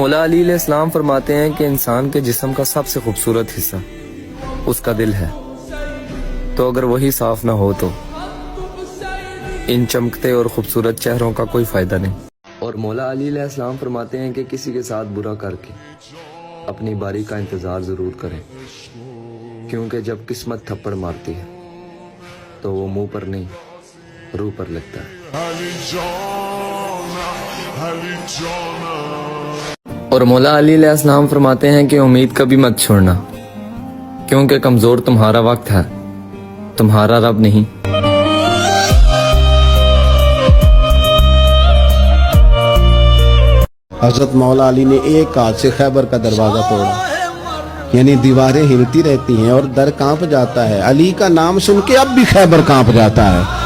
مولا علی علیہ السلام فرماتے ہیں کہ انسان کے جسم کا سب سے خوبصورت حصہ اس کا دل ہے، تو اگر وہی صاف نہ ہو تو ان چمکتے اور خوبصورت چہروں کا کوئی فائدہ نہیں۔ اور مولا علی علیہ السلام فرماتے ہیں کہ کسی کے ساتھ برا کر کے اپنی باری کا انتظار ضرور کریں، کیونکہ جب قسمت تھپڑ مارتی ہے تو وہ منہ پر نہیں روح پر لگتا ہے۔ اور مولا علی علیہ السلام فرماتے ہیں کہ امید کبھی مت چھوڑنا، کیونکہ کمزور تمہارا وقت ہے، تمہارا رب نہیں۔ حضرت مولا علی نے ایک ہاتھ سے خیبر کا دروازہ توڑا، یعنی دیواریں ہلتی رہتی ہیں اور در کانپ جاتا ہے۔ علی کا نام سن کے اب بھی خیبر کانپ جاتا ہے۔